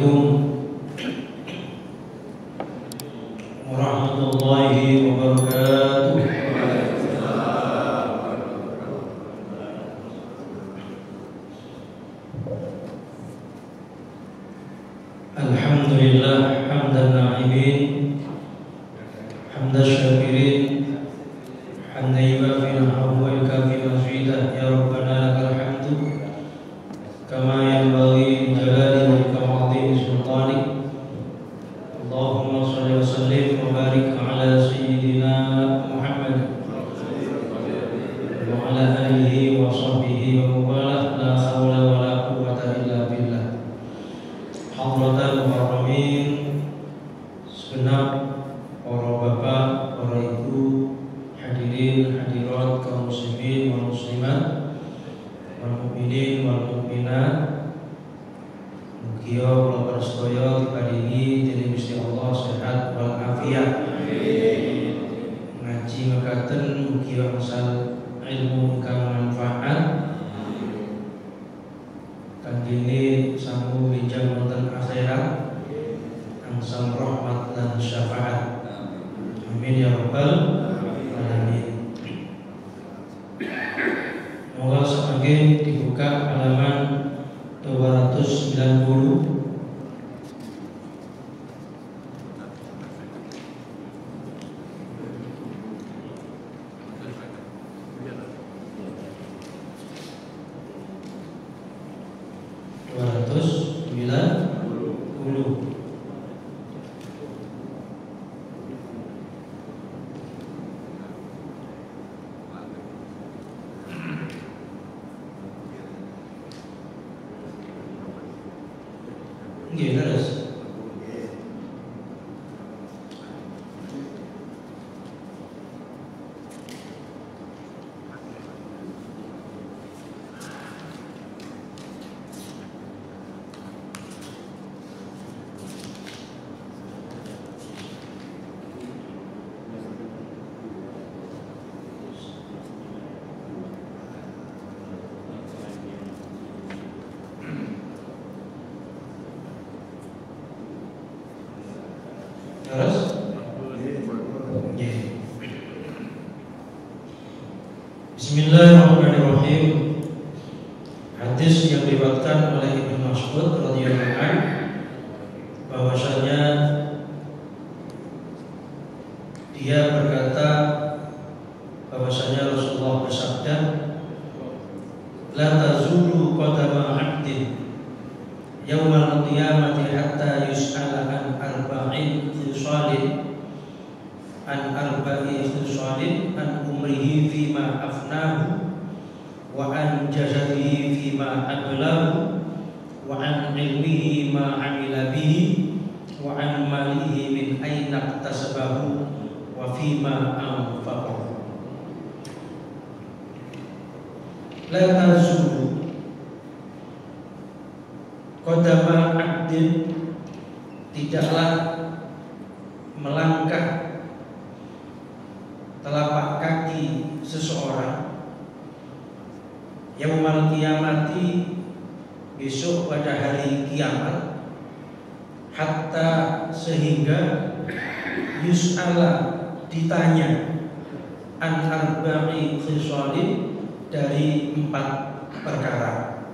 Assalamualaikum warahmatullahi wabarakatuh. Alhamdulillah hamdan na'imin hamdan syakirin hamdan yuwafi ni'amahu wa yukafi mazidah. Ya Rabbana lakal hamdu kama yanbaghi li jalali wajhika wa 'azimi sultanik. Allahumma shalli wa sallim wa barik ala sayyidina Muhammad wa ala alihi wa sahbihi wa mubarak. La hawla wa la quwwata illa billah. Hadratal mukarramin, segenap para bapak, para ibu, hadirin hadirat kaum muslimin wal muslimat, wal mukminin wal mukminat. Mugia kula sedaya diparingi dening Gusti Allah sehat wal afiat. Ngaji mekaten mugia angsal ilmu kang manfaat. Kangge sambung bijak wonten akhirat, angsal rahmat dan syafaat. Amin ya rabbal alamin. Moga saking dibuka halaman 290. Nggih, terus. Bismillahirrahmanirrahim. Hadis yang diriwayatkan oleh Ibnu Mas'ud radhiyallahu anhu bahwasanya dia berkata bahwasanya Rasulullah bersabda, la tazulu qadama 'abdin yaumal qiyamati hatta yus'ala an arba'in khisalin an umrihi fima afnahu wa an jasadihi fima ablahu wa an ilmihi ma amila bihi wa an malihi min aina iktasabahu wa fima anfaqahu. La tazulu qadama 'abdin, tidaklah melangkah telapak kaki seseorang yaumal qiyamati, besok pada hari kiamat, hatta sehingga yus'ala ditanya an arba'i khisalin, dari 4 perkara.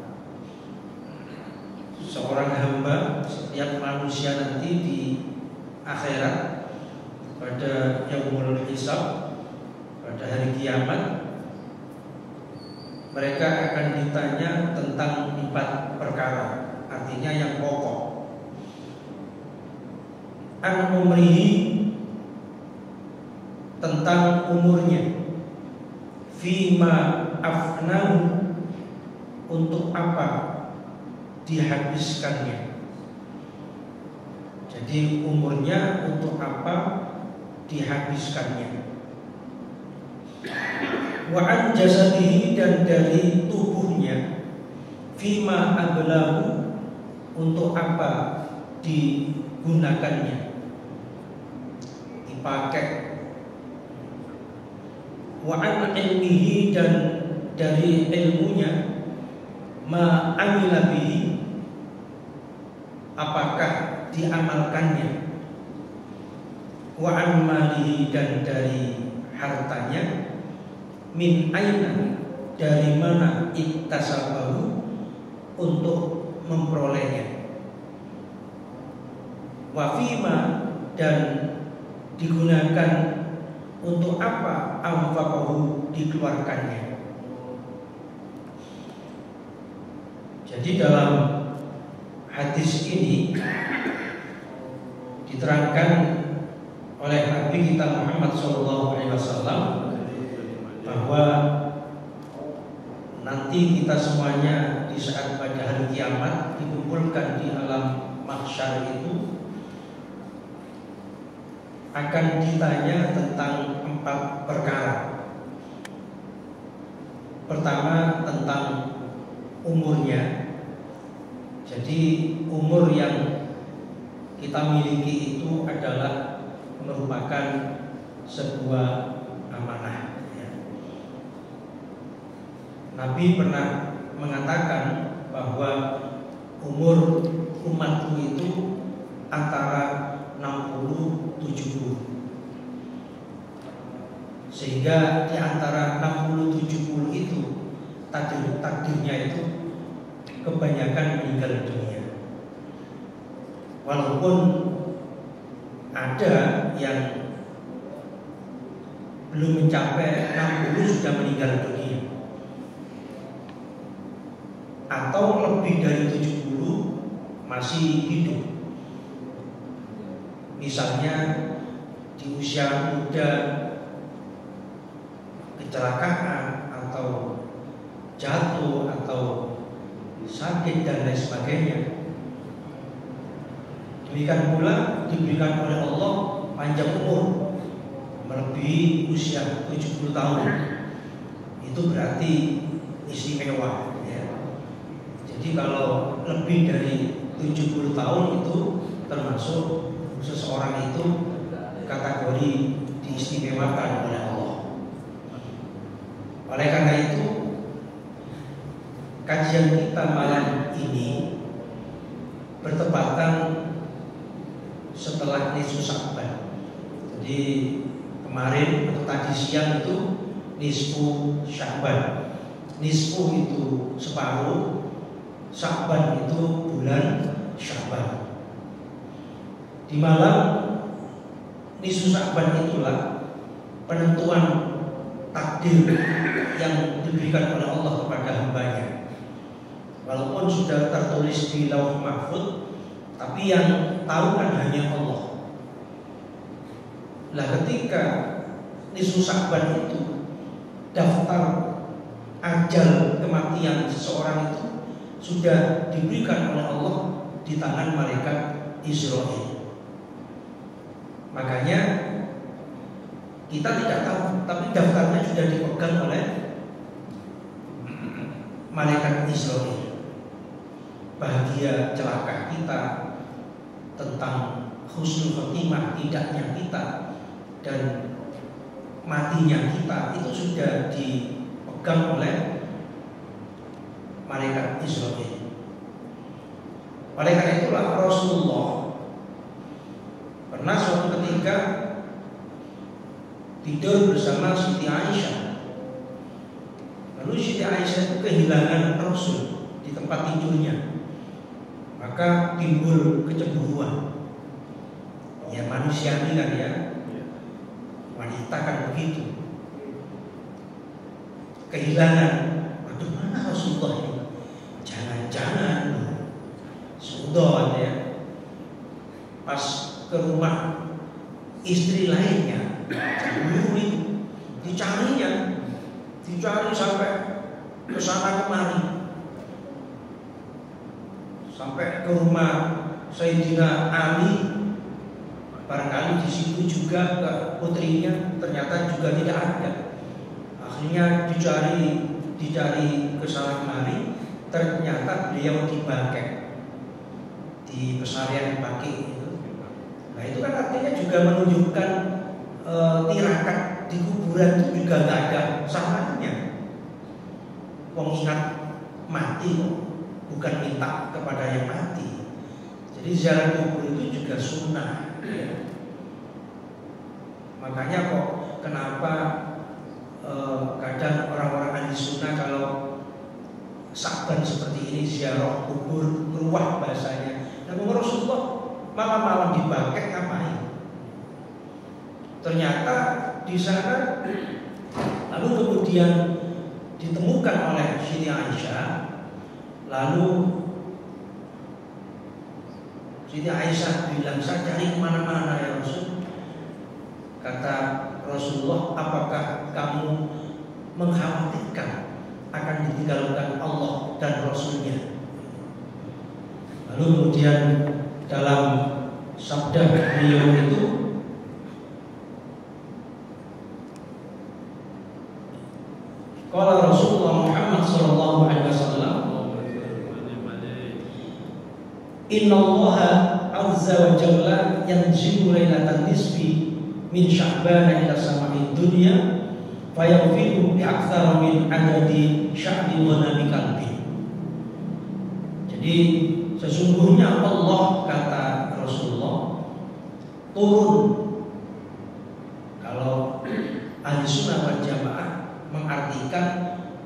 Seorang hamba, setiap manusia nanti di akhirat pada yaumul hisab, pada hari kiamat, mereka akan ditanya tentang 4 perkara, artinya yang pokok. An umrihi, tentang umurnya. Fima afnahu, untuk apa dihabiskannya. Jadi umurnya untuk apa dihabiskannya. Wa an jasadihi, dan dari tubuhnya. Fima ablahu, untuk apa digunakannya, dipakai. Wa an ilmihi, dan dari ilmunya. Ma amila bihi, apakah diamalkannya, wa amalihi dan dari hartanya, min aina dari mana iktasabahu untuk memperolehnya, wa fima dan digunakan untuk apa, anfaqahu dikeluarkannya. Jadi dalam hadis ini diterangkan oleh Nabi kita Muhammad SAW bahwa nanti kita semuanya di saat pada hari kiamat dikumpulkan di alam mahsyar itu akan ditanya tentang 4 perkara. Pertama tentang umurnya. Jadi umur yang kita miliki itu adalah merupakan sebuah amanah. Nabi pernah mengatakan bahwa umur umatku itu antara 60-70. Sehingga di antara 60-70 itu takdirnya itu kebanyakan meninggal dunia. Walaupun ada yang belum mencapai 60 sudah meninggal dunia, atau lebih dari 70 masih hidup. Misalnya di usia muda kecelakaan atau jatuh atau sakit dan lain sebagainya. Demikian pula diberikan oleh Allah panjang umur melebihi usia 70 tahun. Itu berarti istimewa ya. Jadi kalau lebih dari 70 tahun itu termasuk seseorang itu kategori diistimewakan oleh Allah. Oleh karena itu kajian kita malam ini bertepatan setelah nisfu Sya'ban. Jadi kemarin atau tadi siang itu nisfu Sya'ban. Nisfu itu separuh, Sya'ban itu bulan Sya'ban. Di malam nisfu Sya'ban itulah penentuan takdir yang diberikan oleh Allah kepada hambanya. Walaupun sudah tertulis di Lauh Mahfuz, tapi yang tahu kan hanya Allah. Nah, ketika nisfu Sya'ban itu daftar ajal kematian seseorang itu sudah diberikan oleh Allah di tangan malaikat Israil. Makanya kita tidak tahu, tapi daftarnya sudah dipegang oleh malaikat Israil. Bahagia celaka kita, tentang husnul khotimah tidaknya kita, dan matinya kita itu sudah dipegang oleh malaikat Israil. Oleh karena itulah Rasulullah pernah suatu ketika tidur bersama Siti Aisyah. Lalu Siti Aisyah itu kehilangan Rasul di tempat tidurnya. Maka timbul kecemburuan. Ya manusiawi kan ya. Wanita kan begitu. Kehilangan. Waduh, mana Rasulullah ini? Jangan-jangan sudah ya. Pas ke rumah istri lainnya, cemburu itu, dicari sampai ke sana kemari, sampai ke rumah Sayyidina Ali. Barangkali di situ juga ke putrinya, ternyata juga tidak ada. Akhirnya dicari ke sana kemari, ternyata beliau dibangkai di pesarian Baqi. Nah itu kan artinya juga menunjukkan tirakat di kuburan itu juga nggak ada salahnya. Wong ingat mati, bukan minta kepada yang mati. Jadi ziarah kubur itu juga sunnah. Makanya kok kenapa kadang orang-orang ahli sunnah kalau Sa'ban seperti ini ziarah kubur keluar bahasanya. Nabi Rasulullah malam-malam dibangkit ngapain? Ternyata di sana lalu kemudian ditemukan oleh Siti Aisyah. Lalu Siti Aisyah bilang, saya cari kemana-mana ya Rasul. Kata Rasulullah, apakah kamu mengkhawatirkan akan ditinggalkan Allah dan Rasulnya? Lalu kemudian dalam sabda beliau itu, qala Rasulullah Muhammad sallallahu alaihi wasallam, inna Allah azza wa jalla yanzilu lailatan nisfi min Sya'ban ila sama'id dunya fayaghfiru bi aktsara min adadi sya'bi wa nabi qalbi. Jadi sesungguhnya Allah, kata Rasulullah, turun. Kalau ahli sunnah wal jamaah mengartikan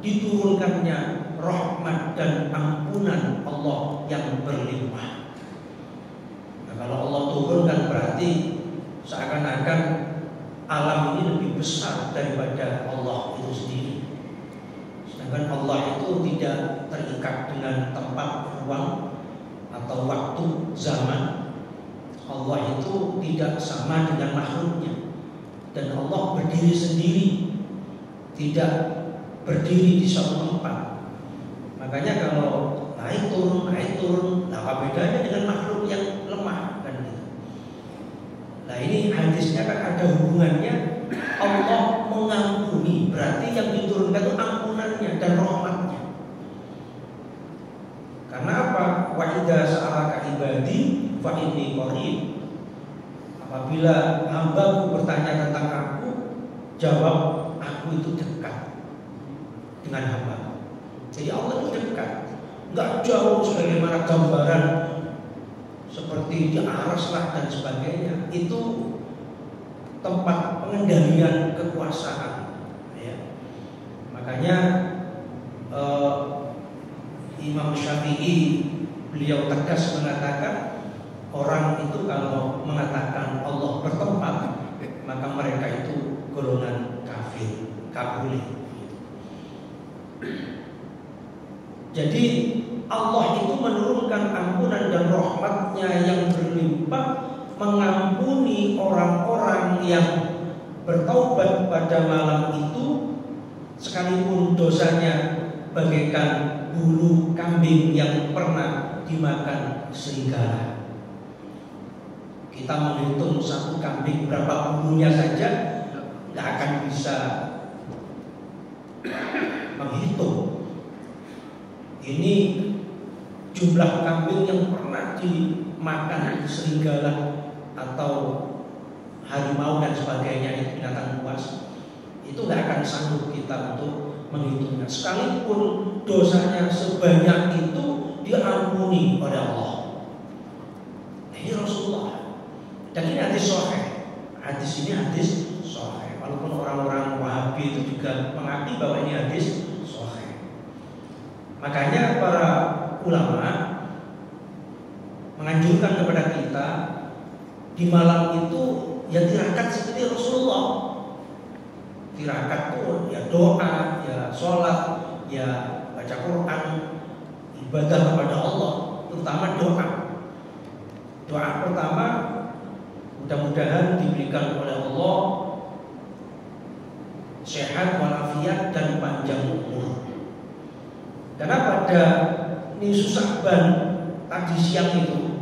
diturunkannya rahmat dan ampunan Allah yang berlimpah. Nah, kalau Allah turunkan berarti seakan-akan alam ini lebih besar daripada Allah itu sendiri. Sedangkan Allah itu tidak terikat dengan tempat, ruang, atau waktu, zaman. Allah itu tidak sama dengan makhluknya. Dan Allah berdiri sendiri, tidak berdiri di suatu tempat. Makanya kalau naik turun, nah apa bedanya dengan makhluk yang lemah kan gitu. Nah ini hadisnya kan ada hubungannya. Allah mengampuni, berarti yang diturunkan itu ampunannya dan rahmatnya. Karena apa? Wa idza sa'alaka ibadi fa inni qarib. Apabila hambaku bertanya tentang aku, jawab, aku itu dekat dengan hamba. Jadi Allah itu dekat, nggak jauh sebagaimana gambaran seperti di aras lah dan sebagainya. Itu tempat pengendalian kekuasaan. Ya. Makanya Imam Syafi'i beliau tegas mengatakan, orang itu kalau mengatakan Allah bertempat, maka mereka itu golongan kafir, kabuli. Jadi Allah itu menurunkan ampunan dan rahmatnya yang berlimpah, mengampuni orang-orang yang bertaubat pada malam itu, sekalipun dosanya bagaikan bulu kambing yang pernah dimakan serigala. Kita menghitung satu kambing berapa bulunya saja tidak akan bisa menghitung. Ini jumlah kambing yang pernah dimakan serigala atau harimau dan sebagainya, itu binatang buas. Itu tidak akan sanggup kita untuk menghitungnya. Sekalipun dosanya sebanyak itu diampuni oleh Allah. Ini Rasulullah. Dan ini hadis sahih. Hadis ini hadis sahih. Walaupun orang-orang Wahabi itu juga mengakui bahwa ini hadis sahih. Makanya para ulama menganjurkan kepada kita di malam itu ya tirakat seperti Rasulullah. Tirakat itu ya doa, ya sholat, ya baca Quran, ibadah kepada Allah, terutama doa. Doa pertama, mudah-mudahan diberikan oleh Allah sehat walafiat dan panjang umur. Karena pada nisfu Sya'ban tadi siang itu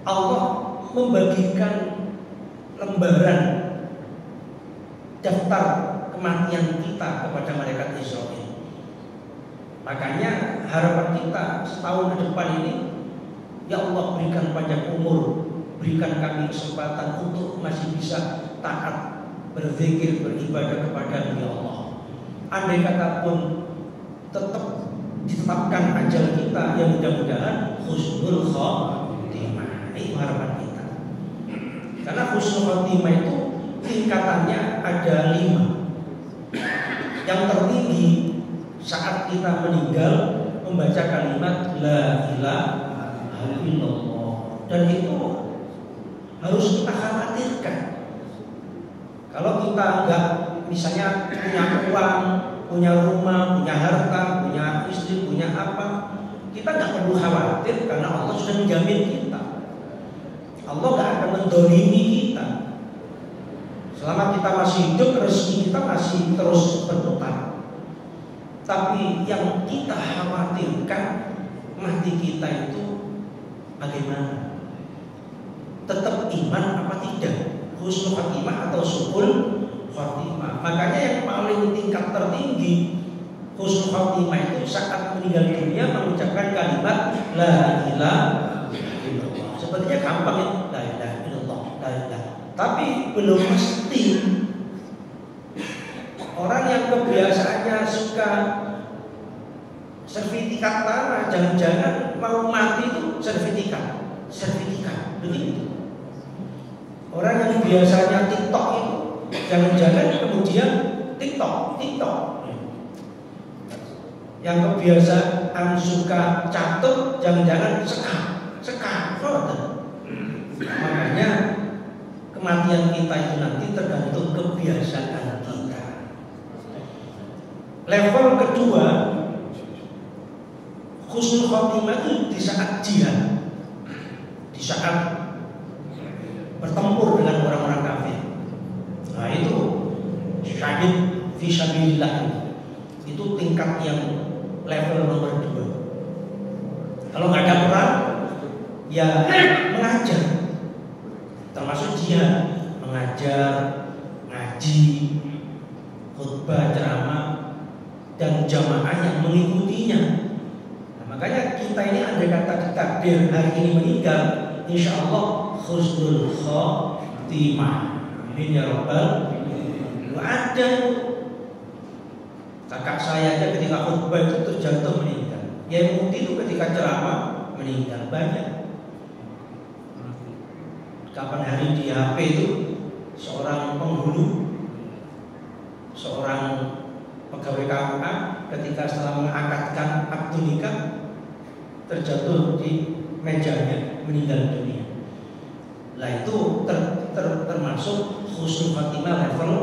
Allah membagikan lembaran daftar kematian kita kepada malaikat Israil. Makanya harapan kita setahun ke depan ini, ya Allah berikan panjang umur, berikan kami kesempatan untuk masih bisa taat, berzikir, beribadah kepada ya Allah. Andai kata pun tetap ditetapkan ajal kita, yang mudah-mudahan husnul Itu harapan kita. Karena husnul khotimah itu tingkatannya ada 5. Yang tertinggi saat kita meninggal membaca kalimat la ilaha illallah, dan itu harus kita khawatirkan. Kalau kita enggak misalnya punya uang, punya rumah, punya harta, punya istri, punya apa, kita enggak perlu khawatir karena Allah sudah menjamin kita. Allah enggak akan mendolimi kita. Selama kita masih hidup, rezeki kita masih terus berputar. Tapi yang kita khawatirkan, mati kita itu bagaimana? Tetap iman apa tidak? Husnul khotimah atau su'ul khotimah? Makanya yang paling tingkat tertinggi husnul khotimah itu saat meninggal dunia mengucapkan kalimat la ilaha illallah. Sepertinya gampang ya, la ilaha illallah, la ilaha. Tapi belum mesti. Orang yang kebiasaannya suka sertifikat tanah, jangan-jangan mau mati itu sertifikat, begitu. Orang yang biasanya TikTok itu, jangan-jangan kemudian TikTok. Yang kebiasaan suka catur, jangan-jangan sekar. Makanya kematian kita itu nanti tergantung kebiasaan kita. Level kedua, husnul khotimah itu di saat jihad, di saat bertempur dengan orang-orang kafir. Nah itu syahid fi sabilillah, itu tingkat yang level nomor 2. Kalau nggak ada perang, ya mengajar, termasuk jihad, mengajar, ngaji, khutbah, ceramah, dan jamaah yang mengikutinya. Nah, makanya kita ini andai kata ditakdir hari ini meninggal, insya Allah husnul khotimah. Amin ya rabbal alamin. Ada kakak saya aja ketika khutbah itu terjatuh meninggal. Yang Mukti itu ketika ceramah meninggal banyak. Kapan hari di HP itu seorang penghulu, seorang pegawai KUA ketika setelah mengakadkan akad nikah terjatuh di mejanya meninggal dunia. Nah itu termasuk husnul khotimah level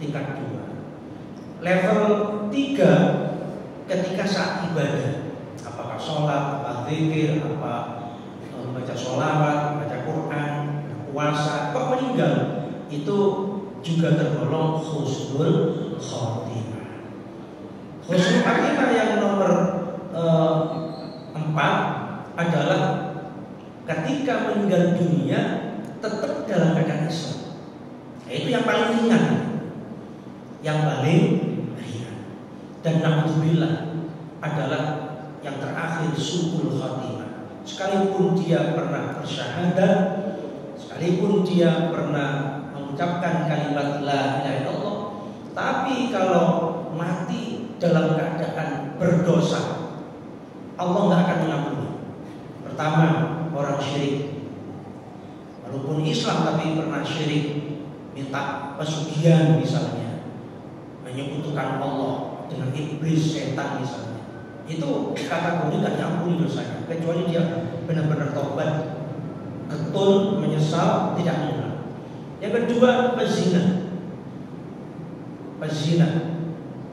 tingkat 2. Level 3 ketika saat ibadah, apakah sholat, apa zikir, apa baca sholawat, baca Quran, puasa, kok meninggal, itu juga tergolong husnul khotimah. Husnul khotimah yang nomor 4 adalah ketika meninggal dunia tetap dalam keadaan Islam. Itu yang paling ringan, dan na'udzubillah adalah yang terakhir su'ul khotimah. Sekalipun dia pernah bersyahadat, sekalipun dia pernah mengucapkan kalimat la ilaha illallah, tapi kalau mati dalam keadaan berdosa, Allah nggak akan mengampuni. Pertama, orang syirik, walaupun Islam tapi pernah syirik, minta pesugihan misalnya, menyekutukan Allah dengan iblis, setan misalnya, itu kategori nggak diampuni dosanya, kecuali dia benar-benar tobat, betul menyesal, tidak mengulang. Yang kedua, pezina.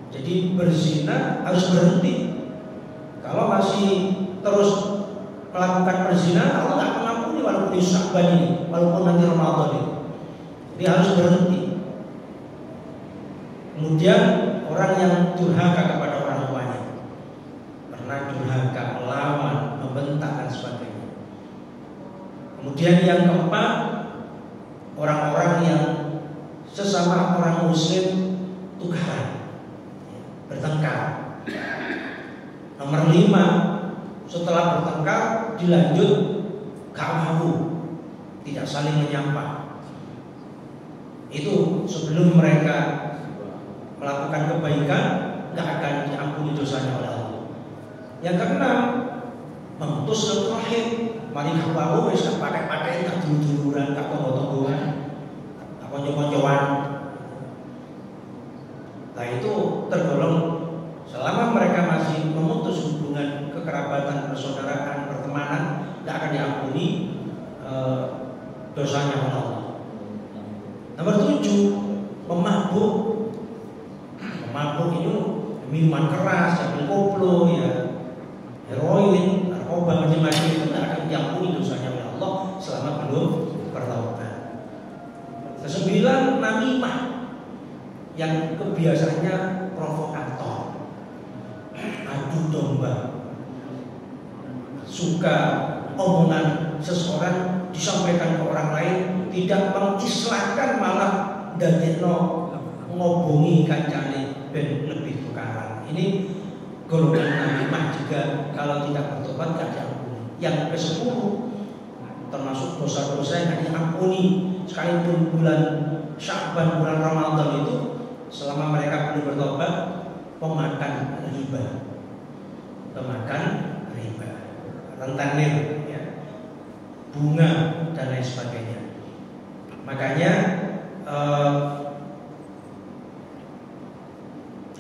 Jadi berzina harus berhenti. Kalau masih terus melakukan perzina, Allah nggak mengampuni walaupun di Sya'ban ini, walaupun nanti Ramadan ini. Dia harus berhenti. Kemudian orang yang durhaka kepada orang tuanya, pernah durhaka, melawan, membentak dan sebagainya. Kemudian yang keempat, orang-orang yang sesama orang muslim tukaran, bertengkar. Nomor 5, setelah bertengkar dilanjut gak mau, tidak saling menyapa. Itu sebelum mereka melakukan kebaikan, gak akan diampuni dosanya oleh Allah. Yang keenam, memutus silaturahim. mari kamu wis pakai-pakai tak dulu-duluran tak tonggo-tonggoan. Tak konco-koncoan. Nah itu tergolong selama mereka masih memutus hubungan kekerabatan, persaudaraan, pertemanan, tidak akan diampuni dosanya oleh Allah. Nomor 7, pemabuk. Pemabuk itu minuman keras, sambil koplo, ya, heroin, narkoba, macam-macam itu tidak akan diampuni dosanya oleh Allah selama belum bertaubat. Ke-9, namimah, yang kebiasaannya provokator, adu domba, suka omongan seseorang disampaikan ke orang lain, tidak mengislahkan, malah dadekno ngobongi kancane ben lebih tukaran. Ini golongan namimah juga kalau tidak bertobat tidak diampuni. Yang ke-10 termasuk dosa-dosa yang tidak diampuni sekalipun bulan Sya'ban, bulan Ramadan itu selama mereka belum bertobat, pemakan riba, rentenir, ya, bunga dan lain sebagainya. Makanya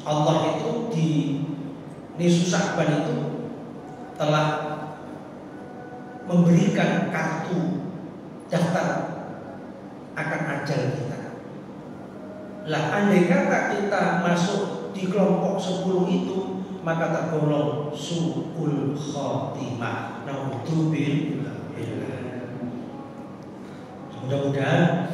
Allah itu di Nisfu Sya'ban itu telah memberikan kartu daftar akan ajal kita. Lah andai kata kita masuk di kelompok 10 itu, maka tergolong su'ul khotimah. Naudzubillah. Mudah-mudahan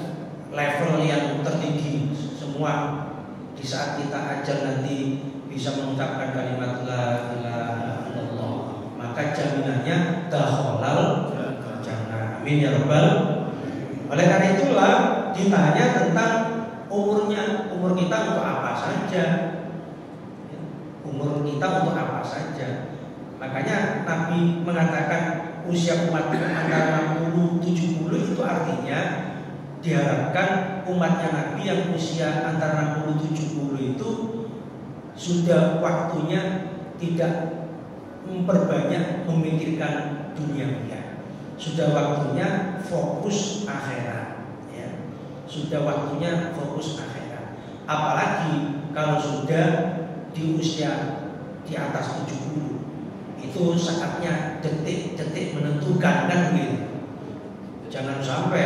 level yang tertinggi semua di saat kita ajal nanti bisa mengucapkan kalimat la ilaha illallah, maka jaminannya dakhalal jannah. Amin ya rabbal. Oleh karena itulah ditanya tentang umurnya, umur kita untuk apa saja, umur kita untuk apa saja. Makanya Nabi mengatakan usia umat antara 60-70 itu artinya diharapkan umatnya Nabi yang usia antara 60-70 itu sudah waktunya tidak memperbanyak memikirkan duniawiya, sudah waktunya fokus akhirat, ya. Sudah waktunya fokus akhirat. Apalagi kalau sudah di usia di atas 70, itu saatnya detik-detik menentukan, kan begitu. Jangan sampai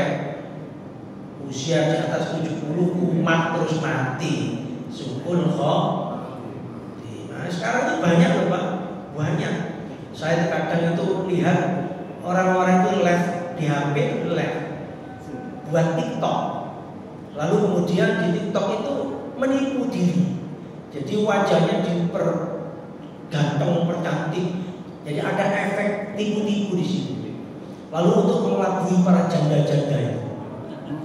usia di atas 70 umat terus mati. Su'ul khotimah. Sekarang itu banyak loh Pak, banyak. Saya kadang itu lihat orang-orang itu live di HP, live buat TikTok. Lalu kemudian di TikTok itu menipu diri. Jadi wajahnya diperganteng, percantik. Jadi ada efek tipu-tipu di sini. Lalu untuk mengelabui para janda-janda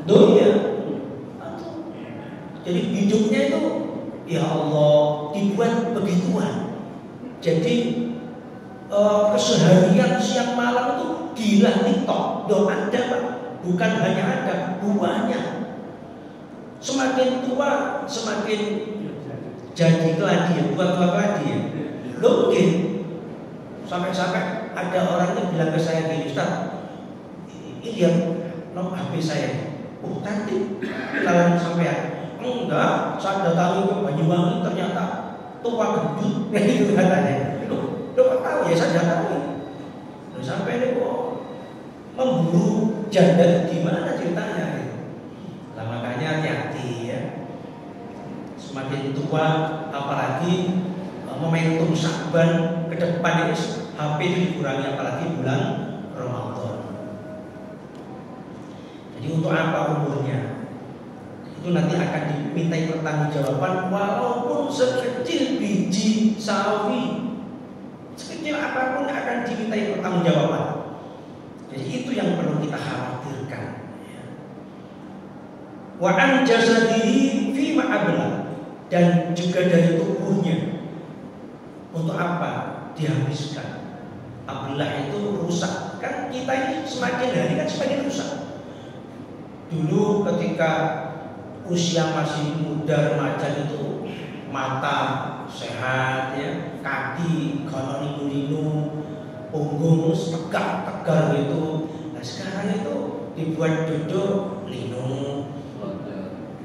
itu, ya. Jadi hidupnya itu, ya Allah, dibuat begituan. Jadi keseharian siang malam itu gila TikTok. Ada Pak, bukan hanya ada, banyak. Semakin tua semakin jadi keladi ya, tua-tua keladi ya. Loh mungkin sampai ada orang yang bilang ke saya gini, Ustaz, ini lihat nomor HP saya. Oh cantik, kenalan sampean. Enggak, saya datangi ke Banyuwangi ternyata tua gendut, gitu katanya. Loh kok tahu ya, saya datangi. Loh sampai ini kok memburu janda, gimana ceritanya? Nah makanya hati-hati ya. Semakin tua, apalagi momentum Sya'ban ke depan ini HP itu dikurangi, apalagi bulan Ramadan. Jadi untuk apa umurnya? Itu nanti akan dimintai pertanggungjawaban walaupun sekecil biji sawi. Sekecil apapun akan dimintai pertanggungjawaban. Jadi itu yang perlu kita khawatirkan. Wa an jasadihi fi ma'abla, dan juga dari tubuhnya. Untuk apa dihabiskan? Ablah itu rusak. Kan kita ini semakin hari kan semakin rusak. Dulu ketika usia masih muda remaja itu mata sehat ya, kaki kalau linu-linu, punggung tegak tegar gitu. Nah sekarang itu dibuat duduk linu,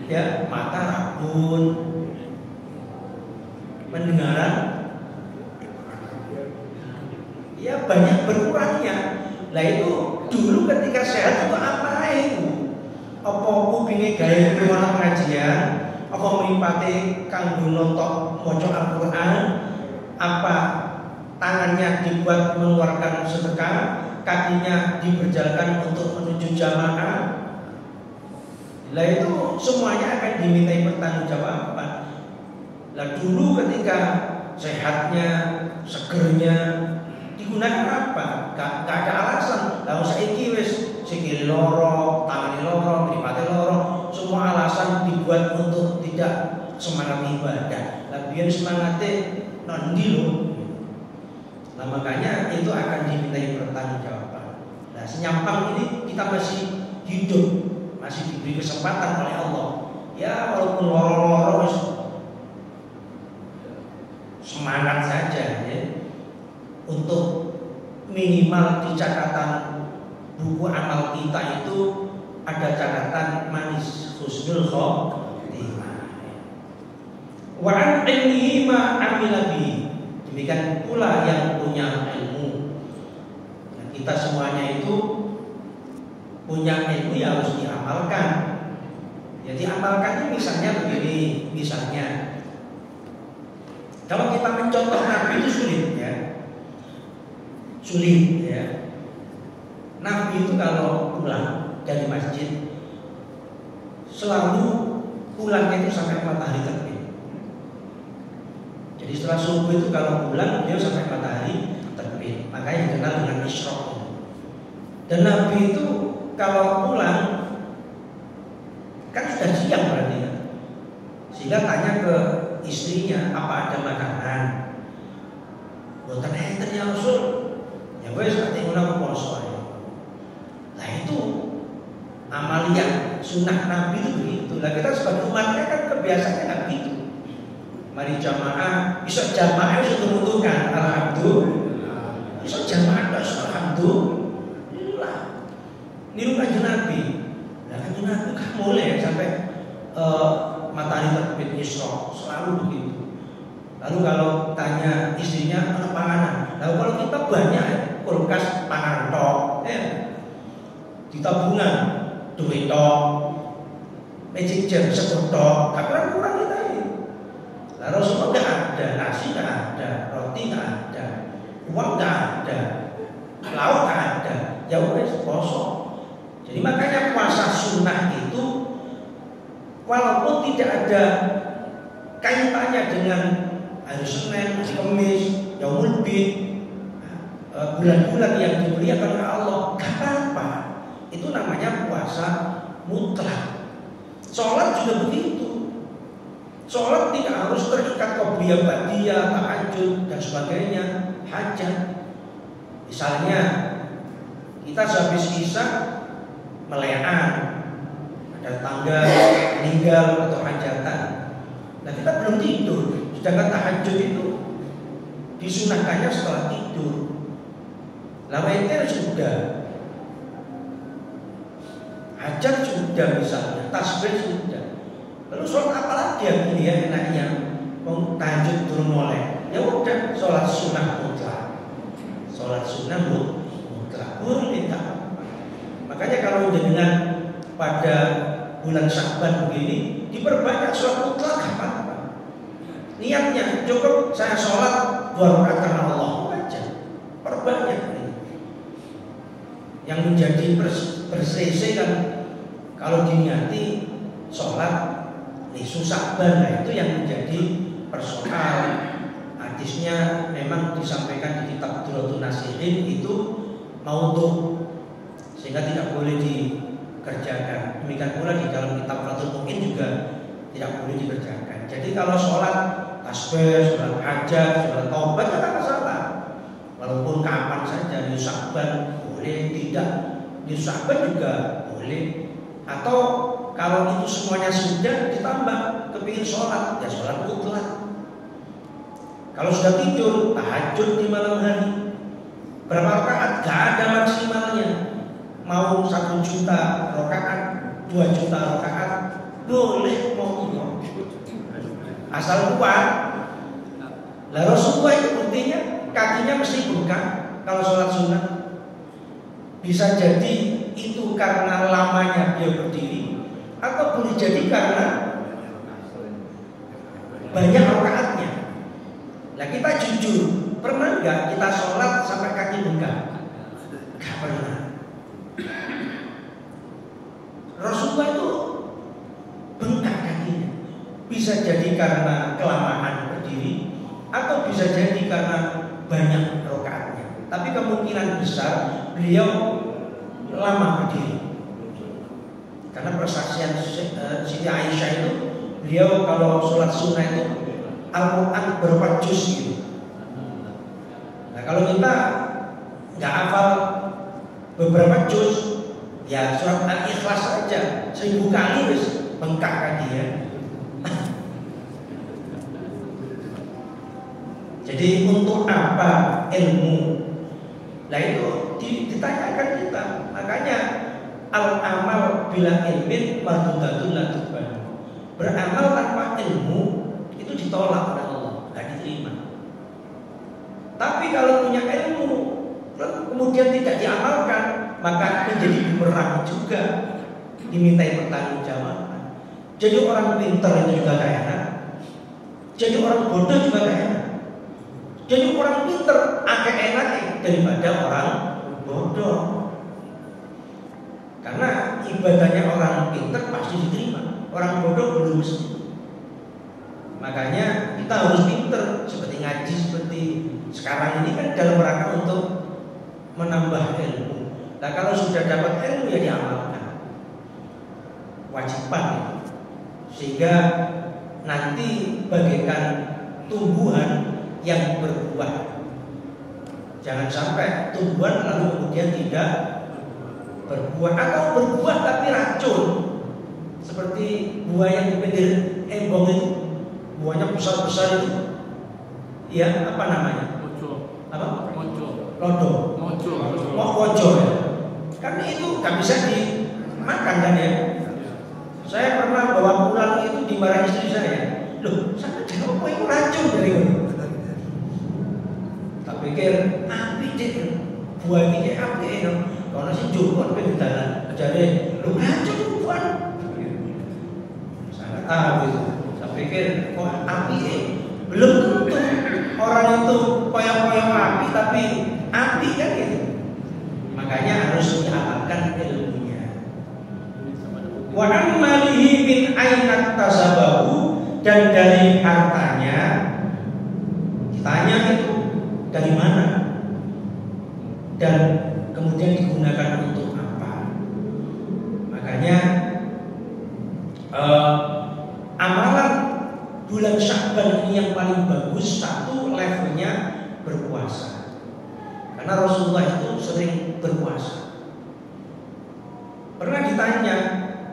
ya mata rabun, pendengaran ya banyak berkurangnya. Lah itu dulu ketika sehat itu apa itu? Apa kupinge gawe ruang pengajian, apa mripate kanggo nonton maca Al-Qur'an, apa tangannya dibuat mengeluarkan sedekah, kakinya diberjalankan untuk menuju jamaah. Lah itu semuanya akan dimintai pertanggungjawaban. Lah dulu ketika sehatnya, segernya digunakan apa? Gak ada alasan. Lah saiki wis sikil loro, tangan loro, mripate loro, semua alasan dibuat untuk tidak semangat ibadah. Lah biyen semangate nondi lho. Nah makanya itu akan dimintai pertanggungjawaban. Nah senyampang ini kita masih hidup, masih diberi kesempatan oleh Allah. Ya walaupun loro-loro semangat saja ya. Untuk minimal di catatan buku amal kita itu ada catatan manis husnul khotimah. Wa an ilmihi ma amila bihi. Demikian pula yang punya ilmu. Nah, kita semuanya itu punya ilmu yang harus diamalkan. Jadi amalkannya misalnya begini, misalnya kalau kita mencontoh Nabi itu sulit ya. Sulit ya. Nabi itu kalau pulang dari masjid selalu pulangnya itu sampai matahari terbit. Jadi setelah subuh itu kalau pulang dia sampai matahari terbit. Makanya dikenal dengan Isra. Dan Nabi itu kalau pulang kan sudah siang berarti ya. Sehingga tanya ke istrinya, apa ada makanan? Boten enten ya Rasul. Ya wes ate ngono poso ae. Nah itu amalia sunnah Nabi itu begitu. Lah kita sebagai umatnya kan kebiasaannya nggak begitu. Mari jamaah, bisa jamaah itu menentukan alhamdulillah. Bisa jamaah itu alhamdulillah. Niru kanjeng Nabi. Nah kanjeng Nabi kan mulai sampai matahari terbit Isra selalu begitu. Lalu kalau tanya istrinya ada panganan. Lalu kalau kita banyak kulkas panganan tok, ya. Di tabungan duit tok, magic jar sekotok, kurang kita ini. Lalu Rasulullah nggak ada, nasi nggak ada, roti nggak ada, uang nggak ada, lauk nggak ada, ya wes kosong. Jadi makanya puasa sunnah itu walaupun tidak ada kaitannya dengan hari Senin, hari Kamis, Yaumul Bid, bulan-bulan yang dimuliakan oleh Allah, gak apa-apa. Itu namanya puasa mutlak. Sholat juga begitu. Sholat tidak harus terikat qobliyah, ba'diyah, tahajud dan sebagainya, hajat. Misalnya kita habis isya meleaan, ada tangga meninggal atau hajatan. Nah kita belum tidur. Sedangkan tahajud itu disunahkannya setelah tidur. Lawaiter sudah, hajat sudah misalnya, tasbih sudah. Lalu sholat apa lagi yang ini ya enaknya? Tahajud turun mulai. Ya udah, sholat sunnah mutlak. Sholat sunnah mutlak. Boleh tak? Makanya kalau dengan pada bulan Sya'ban begini diperbanyak sholat mutlak apa? Niatnya cukup saya sholat 2 rakaat karena Allah aja. Perbanyak ini. Yang menjadi berselisih kan kalau diniati sholat nisfu Sya'ban, nah itu yang menjadi persoalan. Hadisnya memang disampaikan di kitab Durratun Nasihin itu maudhu sehingga tidak boleh dikerjakan. Demikian pula di dalam kitab Fathul Mu'in juga tidak boleh dikerjakan. Jadi kalau sholat tasbih, sholat hajat, sholat taubat tidak masalah. Walaupun kapan saja di Sya'ban boleh, tidak di Sya'ban juga boleh. Atau kalau itu semuanya sudah ditambah kepingin sholat, ya sholat mutlak. Kalau sudah tidur, tahajud di malam hari. Berapa rakaat? Gak ada maksimalnya. Mau 1 juta rakaat, 2 juta rakaat, boleh mau asal kuat. Lah Rasulullah itu buktinya kakinya mesti bengkak kalau sholat sunnah. Bisa jadi itu karena lamanya dia berdiri, atau boleh jadi karena banyak rakaatnya. Nah kita jujur, pernah nggak kita sholat sampai kaki bengkak? Gak pernah. Rasulullah itu bengkak kakinya. Bisa jadi karena kelamaan berdiri, atau bisa jadi karena banyak rakaatnya. Tapi kemungkinan besar beliau lama berdiri. Karena persaksian Siti Aisyah itu, beliau kalau sholat sunnah itu Al-Quran berapa juz gitu. Nah kalau kita nggak hafal beberapa juz, ya surat Al-Ikhlas saja 1000 kali wis bengkak kaki ya. Jadi untuk apa ilmu? Nah itu ditanyakan kita. Makanya al-amal bila ilmin mardudatun la tuqbal. Beramal tanpa ilmu itu ditolak oleh Allah, nggak diterima. Tapi kalau punya ilmu kemudian tidak diamalkan, maka menjadi bumerang juga, dimintai pertanggungjawaban. Jadi orang pintar itu juga gak enak, jadi orang bodoh juga gak enak. Jadi orang pintar agak enak daripada orang bodoh. Karena ibadahnya orang pintar pasti diterima, orang bodoh belum mesti. Makanya kita harus pintar, seperti ngaji seperti sekarang ini kan dalam rangka untuk menambah ilmu. Nah kalau sudah dapat ilmu ya diamalkan, wajiban itu. Sehingga nanti bagaikan tumbuhan yang berbuah. Jangan sampai tumbuhan lalu kemudian tidak berbuah, atau berbuah tapi racun. Seperti buah yang di pinggir embong itu, buahnya besar-besar itu. Ya, apa namanya? Mojo. Apa? Mojo. Lodo. Mojo. Mojo ya. Kan itu gak bisa dimakan kan ya. Saya pernah bawa pulang itu dimarahi istri saya. Loh, sampai jangan apa itu racun dari itu. Tak pikir api deh, buah ini api itu. Kalau si Joko pengen jalan, jadi lu racun buah. Saya tahu itu. Saya pikir kok api belum tentu orang itu koyang-koyang api, tapi api kan gitu. Makanya harus diamalkan ilmunya. Wa amalihi min ainat tasabahu, dan dari hartanya ditanya itu dari mana dan kemudian digunakan untuk apa. Makanya amalan bulan Sya'ban ini yang paling bagus, satu levelnya berpuasa. Karena Rasulullah itu sering berpuasa. Pernah ditanya,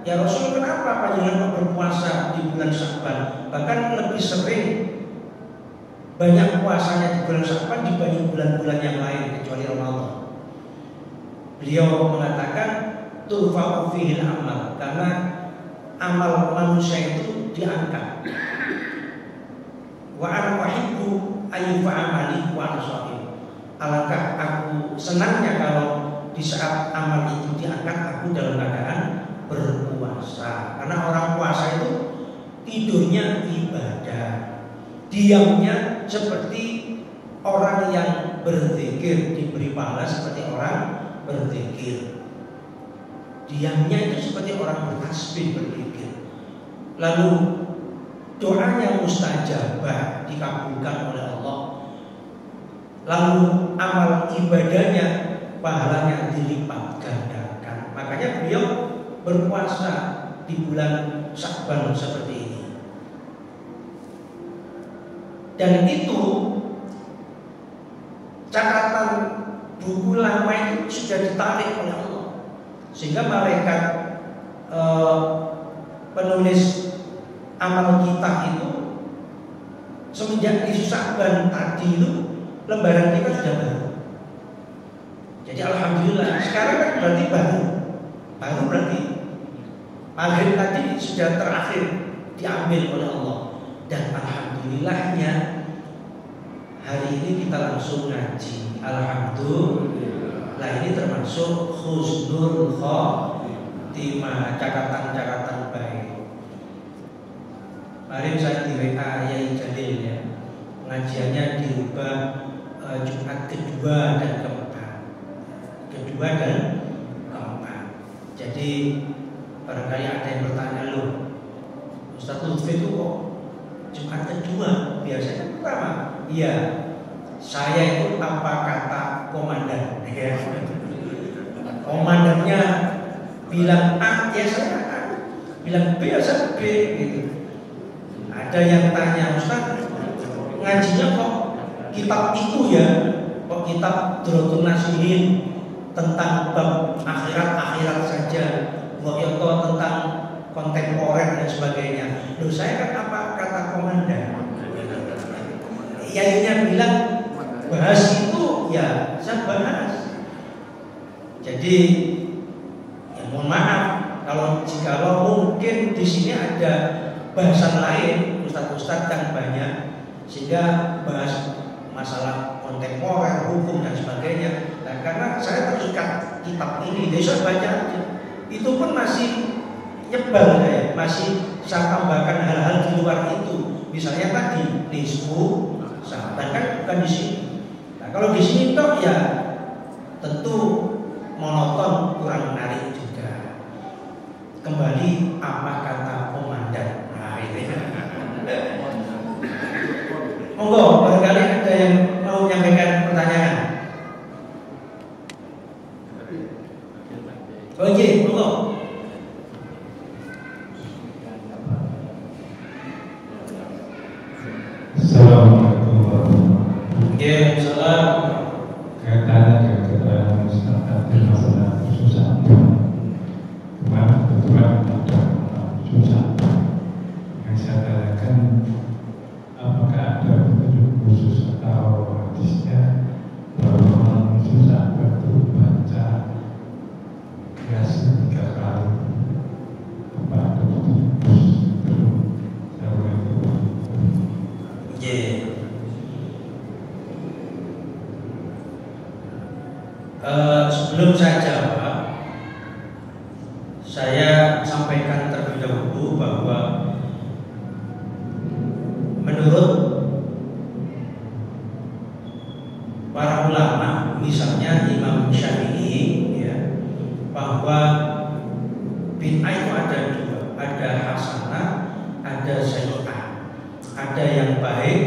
ya Rasul, kenapa panjenengan berpuasa di bulan Sya'ban? Bahkan lebih sering banyak puasanya di bulan Sya'ban dibanding bulan-bulan yang lain kecuali Ramadan. Beliau mengatakan turfa'u fihil amal, karena amal manusia itu diangkat. Wa ana uhibbu ayyufa amali wa ana shahid. Alangkah aku senangnya kalau di saat amal itu diangkat aku dalam keadaan berpuasa. Karena orang puasa itu tidurnya ibadah, diamnya seperti orang yang berzikir, diberi pahala seperti orang berzikir. Diamnya itu seperti orang bertasbih, berzikir. Lalu doanya mustajabah, dikabulkan oleh Allah. Lalu amal ibadahnya, pahalanya dilipat gandakan. Makanya beliau berpuasa di bulan Sya'ban seperti ini. Dan itu catatan buku lama itu sudah ditarik oleh Allah, sehingga malaikat penulis amal kita itu semenjak di Sya'ban tadi itu lembaran kita sudah baru. Jadi alhamdulillah sekarang kan berarti baru berarti maghrib tadi sudah terakhir diambil oleh Allah, dan alhamdulillahnya hari ini kita langsung ngaji. Alhamdulillah, ini termasuk husnul khotimah, catatan-catatan baik. Kemarin saya di WA Yai Jalil ya, pengajiannya dirubah Jumat kedua dan keempat. Jadi barangkali ada yang bertanya, loh Ustaz Lutfi itu kok Jumat kedua, biasanya pertama. Iya, saya itu apa kata komandan ya. Komandannya bilang A, ya saya A. Bilang B, ya saya B gitu. Ada yang tanya, Ustaz ngajinya kok kitab itu ya, kok kitab Durratun Nasihin tentang bab akhirat saja, kok ya kok tentang kontemporer dan sebagainya. Loh, saya kan apa kata komandan. Yainya bilang bahas itu, ya saya bahas. Jadi ya mohon maaf kalau mungkin di sini ada bahasan lain ustadz-ustadz yang banyak sehingga bahas masalah kontemporer, hukum dan sebagainya. Nah, karena saya terikat kitab ini, besok baca aja. Itu pun masih nyebal saya, masih saya tambahkan hal-hal di luar itu. Misalnya tadi nisfu sahabat kan bukan di sini. Nah, kalau di sini toh ya tentu monoton, kurang menarik juga. Kembali apa kata komandan. Nah, ini. Monggo, barangkali ada yang mau menyampaikan pertanyaan. Oke, monggo. Assalamualaikum warahmatullahi wabarakatuh. Waalaikumsalam. Kaitannya dengan keterangan Ustaz tadi masalah susah. Kemarin kebetulan ada susah. Yang saya tanyakan, apakah ada petunjuk khusus atau hadisnya bahwa orang susah itu baca Yasin 3 kali? Apa ada petunjuk khusus? Sebelum saya jawab, saya sampaikan terlebih dahulu bahwa menurut para ulama, misalnya Imam Syafi'i, ya, bahwa bid'ah itu ada dua, ada hasanah, ada sayyi'ah, ada yang baik,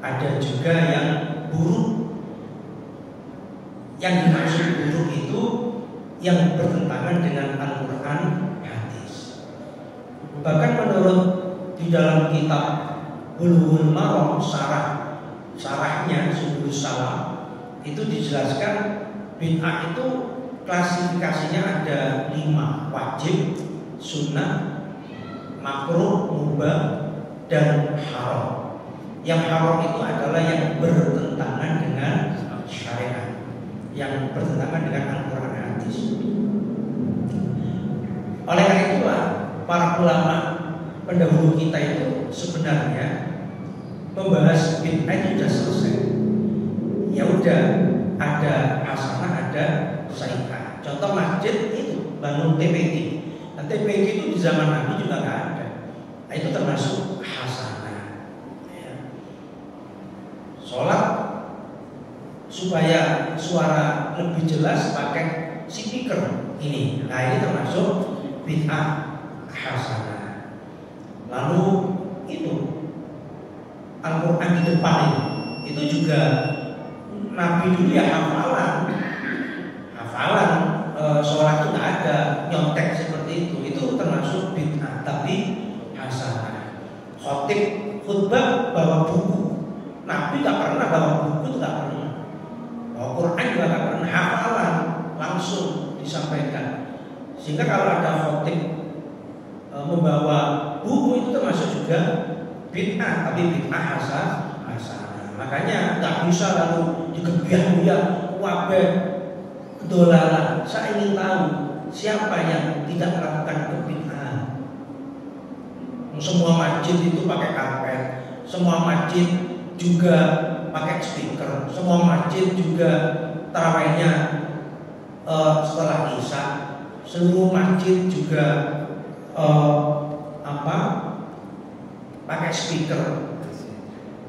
ada juga yang buruk. Yang dimaksud buruk itu yang bertentangan dengan Al-Quran, hadis. Bahkan menurut di dalam kitab Bulughul Maram, sarahnya Subulus Salam, itu dijelaskan bid'ah itu klasifikasinya ada 5: wajib, sunnah, makruh, mubah, dan haram. Yang haram itu adalah yang bertentangan dengan syariat, yang bertentangan dengan Al-Quran dan hadis. Oleh karena itulah para ulama pendahulu kita itu sebenarnya membahas bid'ah itu sudah selesai. Ya udah, ada hasanah, ada sayyi'ah. Contoh masjid itu bangun TPG. Nah, TPG itu di zaman Nabi juga nggak ada. Nah, itu termasuk hasanah. Ya. Sholat supaya suara lebih jelas pakai speaker ini. Nah, ini termasuk bid'ah hasanah. Lalu itu Al-Quran di depan itu juga Nabi dulu ya hafalan sholat itu nggak ada nyontek seperti itu termasuk bid'ah tapi hasanah. Khotib khutbah bawa buku, Nabi nggak pernah bawa buku, nggak pernah. Bawa Quran juga nggak pernah, hafalan langsung disampaikan. Sehingga kalau ada khotib membawa buku itu termasuk juga bid'ah, tapi bid'ah hasanah. Makanya nggak bisa lalu digebiah-gebiah wabe dolalah. Saya ingin tahu siapa yang tidak melakukan kebid'ahan. Semua masjid itu pakai karpet, semua masjid juga pakai speaker, semua masjid juga tarawihnya setelah isya, seluruh masjid juga pakai speaker.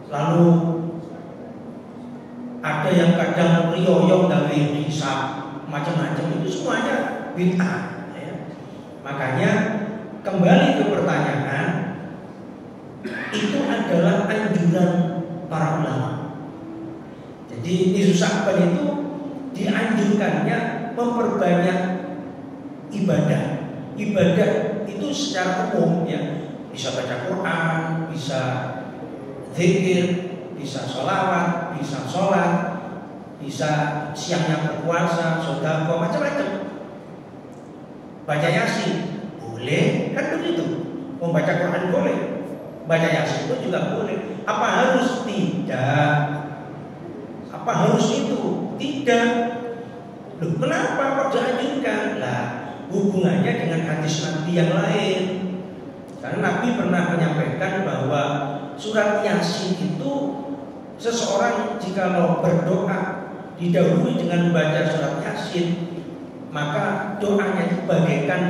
Lalu ada yang kadang rioyong dari hisab, macam-macam, itu semuanya bid'ah ya. Makanya kembali ke pertanyaan, itu adalah anjuran para ulama. Jadi di Sya'ban itu dianjurkannya memperbanyak ibadah. Ibadah itu secara umum ya, bisa baca Quran, bisa zikir, bisa sholawat, bisa sholat, bisa siangnya berpuasa, sedekah, macam-macam. Baca Yasin boleh, kan begitu. Membaca Quran boleh, baca Yasin itu juga boleh. Apa harus? Tidak. Apa harus itu? Tidak. Loh, kenapa kok dianjurkan? Lah, hubungannya dengan hadis Nabi yang lain. Karena Nabi pernah menyampaikan bahwa surat Yasin itu seseorang jika berdoa didahului dengan membaca surat Yasin, maka doanya itu bagaikan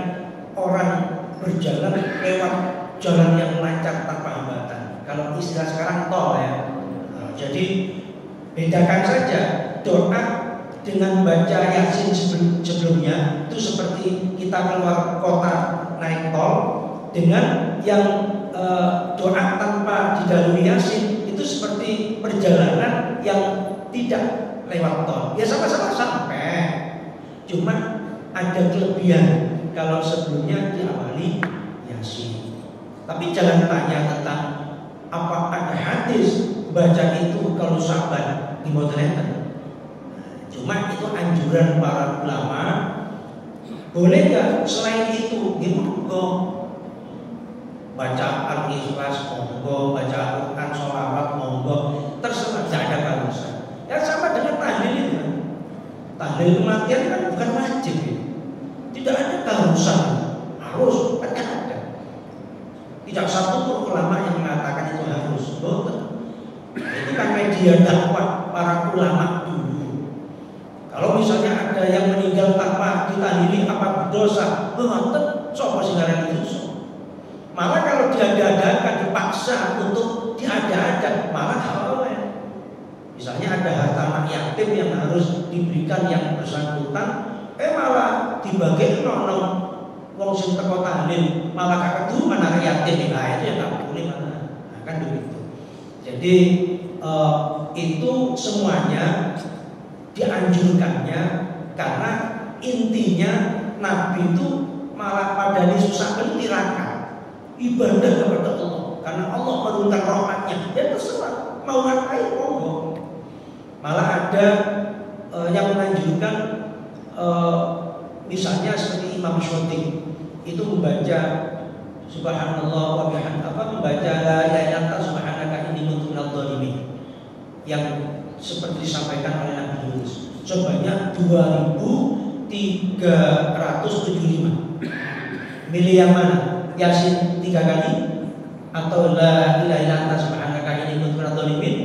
orang berjalan lewat jalan yang lancar tanpa hambatan. Kalau istilah sekarang tol ya. Nah, jadi bedakan saja doa dengan baca Yasin sebelumnya itu seperti kita keluar kota naik tol, dengan yang doa tanpa didahului Yasin itu seperti perjalanan yang tidak lewat tol. Ya sama-sama sampai, cuma ada kelebihan kalau sebelumnya diawali Yasin. Tapi jangan tanya tentang apa ada hadis baca itu kalau Sya'ban di modern. Cuma itu anjuran para ulama. Boleh nggak selain itu? Monggo. Baca Al-Ikhlas monggo, baca Al-Quran, sholawat monggo, terserah, tidak ada keharusan. Ya sama dengan tahlil itu. Tahlil kematian kan bukan wajib ya. Tidak ada keharusan, harus, kan ada. Tidak satu pun ulama yang mengatakan itu harus. Betul. Itu kan media dakwah para ulama dulu. Kalau misalnya ada yang meninggal tanpa ditahlili apa berdosa, betul, sopo sing ngarani dosa. Malah kalau diada-adakan, dipaksa untuk diada-adakan, malah halal. Misalnya ada harta anak yatim yang harus diberikan yang bersangkutan, malah dibagi nono wong sing teko tahlil, malah kakak tuh anak yatim, nah itu yang nggak boleh mana, nah, kan begitu. Jadi itu semuanya dianjurkannya karena intinya Nabi itu malah pada susah tirakat ibadah kepada Allah, karena Allah menurunkan rahmatnya. Ya terserah mau ngapain monggo. Malah ada yang menanjurkan misalnya seperti Imam Syafi'i itu membaca Subhanallah wa bihamdihi, membaca la ilaha illa anta subhanaka inni kuntu minadh dhalimin, yang seperti disampaikan oleh Nabi Yunus sebanyak 2375. Milih yang mana? Yasin 3 kali atau la ilaha illa anta subhanaka inni kuntu minadh dhalimin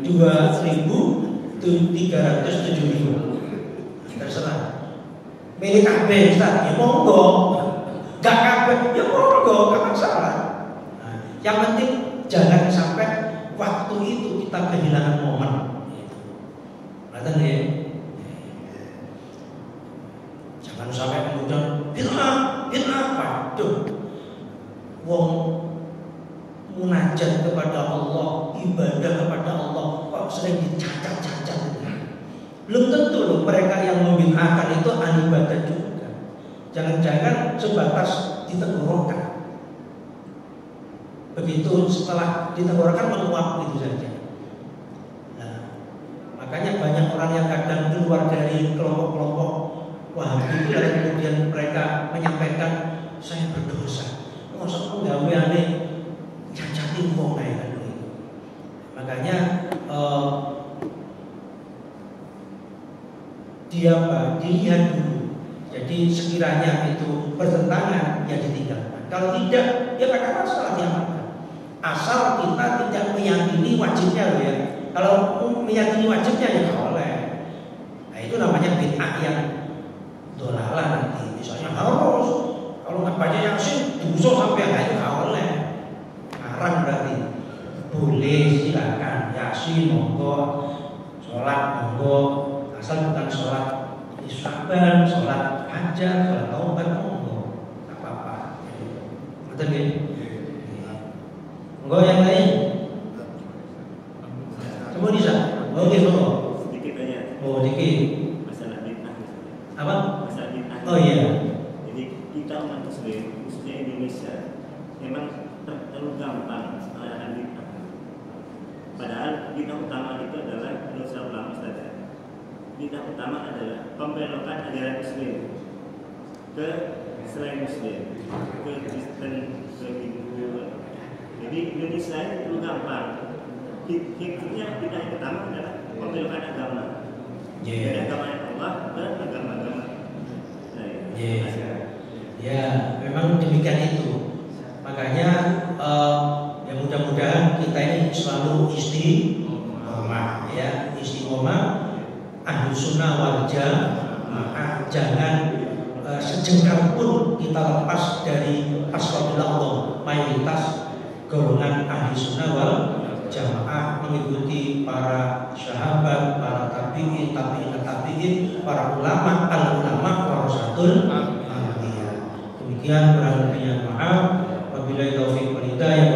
2375. Terserah. Milih kabeh Ustaz, ya monggo. Gak kabeh, ya monggo, gak masalah. Nah, yang penting jangan sampai waktu itu kita kehilangan momen. Berarti ya. Jangan sampai kemudian bid'ah, waduh. Wong munajat kepada Allah, ibadah kepada Allah kok sering dicacat-cacat. Belum tentu loh mereka yang membid'ahkan itu ahli ibadah juga. Jangan-jangan sebatas ditenggorokan. Begitu setelah ditenggorokan menguap gitu saja. Nah, makanya banyak orang yang kadang keluar dari kelompok-kelompok Wahabi itu dan kemudian mereka menyampaikan saya berdosa. Masa penggaweane cacatin wong kae kan. Makanya di dilihat dulu. Jadi sekiranya itu bertentangan, ya ditinggalkan. Kalau tidak, ya nggak ada masalah diamalkan. Asal kita tidak meyakini wajibnya loh ya. Kalau meyakini wajibnya ya nggak boleh. Nah itu namanya bid'ah yang dolalah nanti. Misalnya harus kalau nggak baca Yasin dosa sampai itu nggak boleh. Haram berarti. Boleh silakan Yasin monggo, sholat monggo, asal bukan sholat Isyaban, sholat hajat, sholat taubat monggo, nggak apa-apa. Betul ya? Monggo yang lain. Semua bisa. Oke semua. Sedikit aja. Oh dikit. Masalah bid'ah. Apa? Masalah bid'ah. Oh iya. Jadi kita umat Muslim, khususnya Indonesia, memang terlalu gampang melakukan bid'ah. Padahal bid'ah utama itu adalah menurut saya ulama saja. Bid'ah utama adalah pembelokan ajaran Muslim ke selain Muslim, ke Kristen, ke Hindu. Jadi Indonesia itu terlalu gampang. Hikmahnya bid'ah yang pertama adalah pembelokan agama. Dari agama Allah ke agama-agama lain. Ya, memang demikian itu. Makanya ya mudah-mudahan kita ini selalu istiqomah ya, istiqomah ahlu sunnah wal jamaah. Jangan sejengkal pun kita lepas dari ashabullah Allah, mayoritas golongan ahli sunnah wal jamaah, mengikuti para sahabat, para tabi'in, para ulama, al-ulama warasatul anbiya. Demikian kurang lebihnya maaf. Wabillahi taufiq wal hidayah.